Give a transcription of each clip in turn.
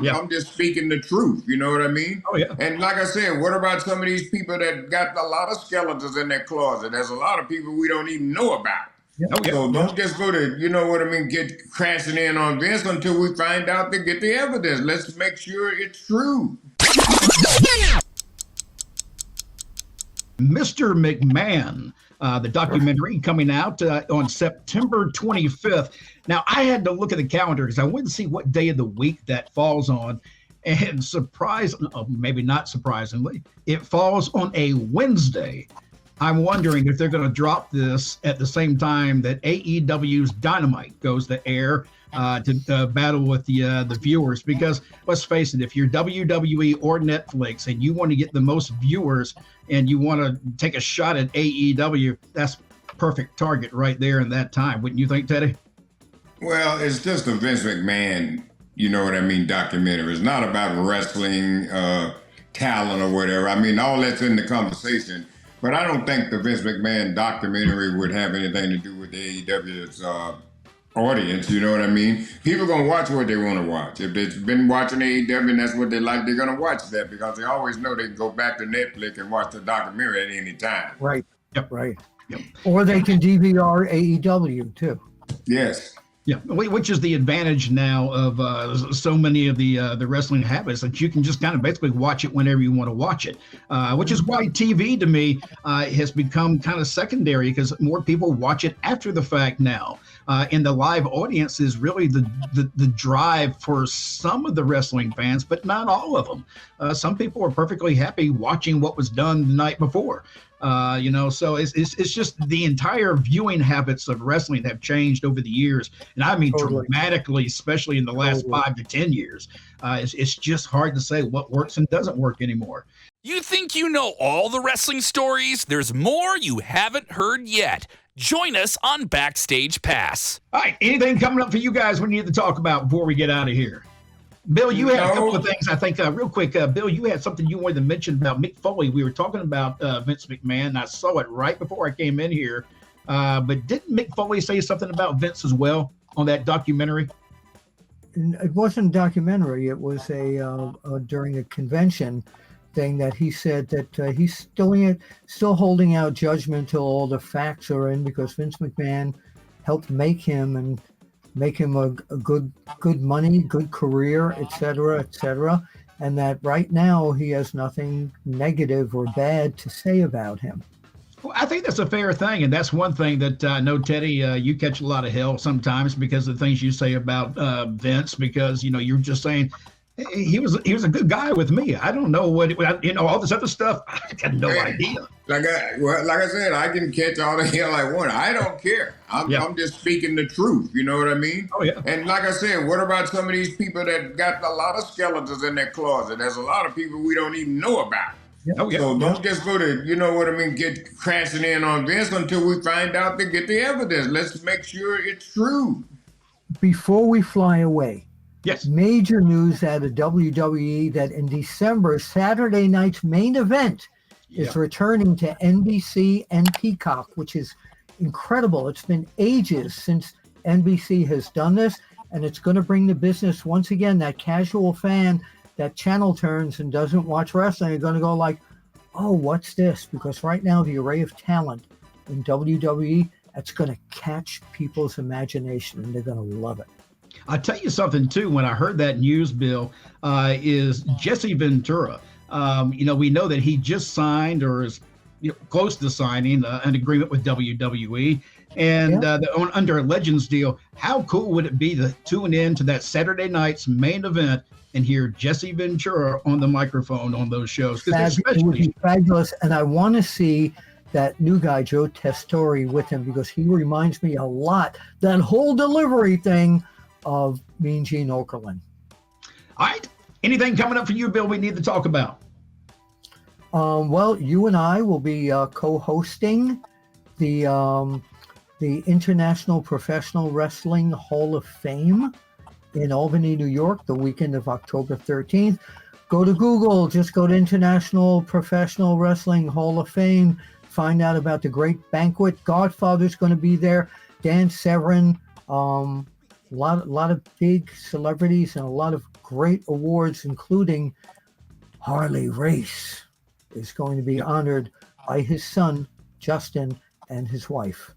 Yeah. I'm just speaking the truth. You know what I mean? Oh, yeah. And like I said, what about some of these people that got a lot of skeletons in their closet? There's a lot of people we don't even know about. Oh, yeah. So don't just go to, you know what I mean, get crashing in on Vince until we find out to get the evidence. Let's make sure it's true. Mr. McMahon, the documentary coming out on September 25th. Now, I had to look at the calendar because I wanted to see what day of the week that falls on. And maybe not surprisingly, it falls on a Wednesday. I'm wondering if they're going to drop this at the same time that AEW's Dynamite goes to air to battle with the viewers. Because let's face it, if you're WWE or Netflix and you want to get the most viewers and you want to take a shot at AEW, that's perfect target right there in that time. Wouldn't you think, Teddy? Well, it's just a Vince McMahon, you know what I mean, documentary. It's not about wrestling talent or whatever. I mean, all that's in the conversation. But I don't think the Vince McMahon documentary would have anything to do with the AEW's audience, you know what I mean? People are going to watch what they want to watch. If they've been watching AEW and that's what they like, they're going to watch that because they always know they can go back to Netflix and watch the documentary at any time. Right. Yep. Right. Yep. Or they can DVR AEW too. Yes. Yeah, which is the advantage now of so many of the wrestling habits that you can just kind of basically watch it whenever you want to watch it, which is why TV to me has become kind of secondary because more people watch it after the fact now. And the live audience is really the drive for some of the wrestling fans, but not all of them. Some people are perfectly happy watching what was done the night before. So it's just the entire viewing habits of wrestling have changed over the years. And I mean, dramatically, especially in the last 5 to 10 years. It's just hard to say what works and doesn't work anymore. You think you know all the wrestling stories? There's more you haven't heard yet. Join us on Backstage Pass. All right, anything coming up for you guys we need to talk about before we get out of here? Bill, you had a couple of things, I think, real quick. Bill, you had something you wanted to mention about Mick Foley. We were talking about Vince McMahon. I saw it right before I came in here. But didn't Mick Foley say something about Vince as well on that documentary? It wasn't a documentary. It was during a convention thing that he said that he's still holding out judgment till all the facts are in because Vince McMahon helped make him a good money, good career, et cetera, and that right now he has nothing negative or bad to say about him. Well, I think that's a fair thing, and that's one thing that I know, Teddy, you catch a lot of hell sometimes because of the things you say about Vince, because you're just saying he was a good guy with me. I don't know all this other stuff. I had no idea. Like I said, I can catch all the hell I want. I don't care. I'm just speaking the truth. You know what I mean? Oh, yeah. And like I said, what about some of these people that got a lot of skeletons in their closet? There's a lot of people we don't even know about. Oh, yeah. So don't just go to, you know what I mean, get crashing in on Vince until we find out to get the evidence. Let's make sure it's true. Before we fly away, yes, major news out of WWE that in December, Saturday night's main event is returning to NBC and Peacock, which is incredible. It's been ages since NBC has done this, and it's going to bring the business once again. That casual fan that channel turns and doesn't watch wrestling are going to go like, oh, what's this? Because right now the array of talent in WWE, that's going to catch people's imagination and they're going to love it. I'll tell you something too, when I heard that news, Bill, is Jesse Ventura. We know that he just signed or is close to signing an agreement with WWE and under a Legends deal. How cool would it be to tune in to that Saturday night's main event and hear Jesse Ventura on the microphone on those shows? It would be fabulous. And I want to see that new guy, Joe Testori, with him because he reminds me a lot, that whole delivery thing of Mean Gene Okerlund. All right. Anything coming up for you, Bill, we need to talk about? Well, you and I will be co-hosting the International Professional Wrestling Hall of Fame in Albany, New York, the weekend of October 13th. Go to Google, just go to International Professional Wrestling Hall of Fame, find out about the great banquet. Godfather's going to be there, Dan Severn, A lot of big celebrities and a lot of great awards, including Harley Race is going to be honored by his son, Justin, and his wife.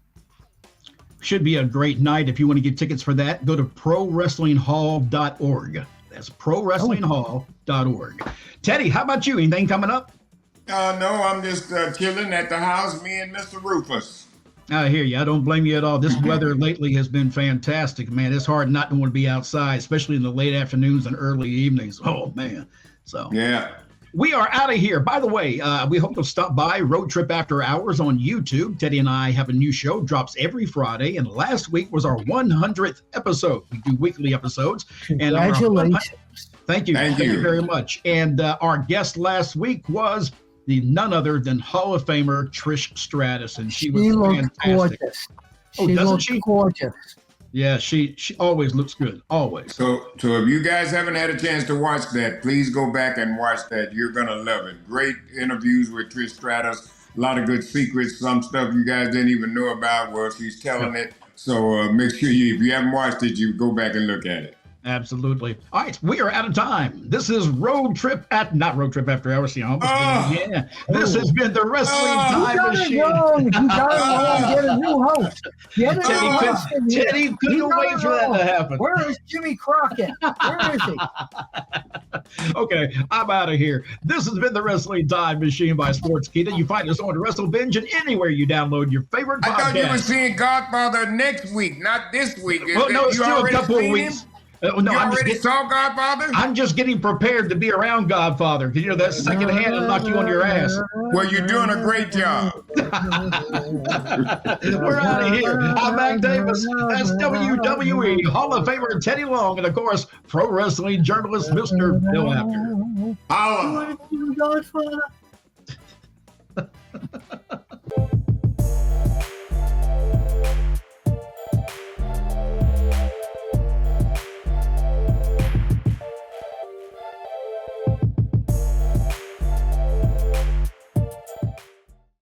Should be a great night. If you want to get tickets for that, go to prowrestlinghall.org. That's prowrestlinghall.org. Teddy, how about you? Anything coming up? No, I'm just chilling at the house, me and Mr. Rufus. I hear you. I don't blame you at all. This weather lately has been fantastic, man. It's hard not to want to be outside, especially in the late afternoons and early evenings. Oh, man. So Yeah. we are out of here. By the way, we hope you'll stop by Road Trip After Hours on YouTube. Teddy and I have a new show, drops every Friday, and last week was our 100th episode. We do weekly episodes. Congratulations. Thank you. Thank you very much. And our guest last week was none other than Hall of Famer Trish Stratus, and she was fantastic. Gorgeous. Oh, doesn't she? Gorgeous. Yeah, she always looks good, always. So if you guys haven't had a chance to watch that, please go back and watch that. You're going to love it. Great interviews with Trish Stratus. A lot of good secrets, some stuff you guys didn't even know about. Well, she's telling it. So make sure if you haven't watched it, you go back and look at it. Absolutely. All right, we are out of time. This is not Road Trip After Hours. Yeah. This has been the Wrestling Time Machine. You got it wrong. Get a new host. Teddy couldn't wait for that to happen. Where is Jimmy Crockett? Where is he? Okay, I'm out of here. This has been the Wrestling Time Machine by Sportskeeda. You find us on WrestleBinge and anywhere you download your favorite podcast. I thought you were seeing Godfather next week, not this week. Well, no, it's still a couple of weeks. No, you already saw Godfather? I'm just getting prepared to be around Godfather because, that second hand will knock you on your ass. Well, you're doing a great job. We're out of here. I'm Mac Davis. That's WWE Hall of Famer Teddy Long, and, of course, pro wrestling journalist Mr. Bill Apter. Holla. Godfather?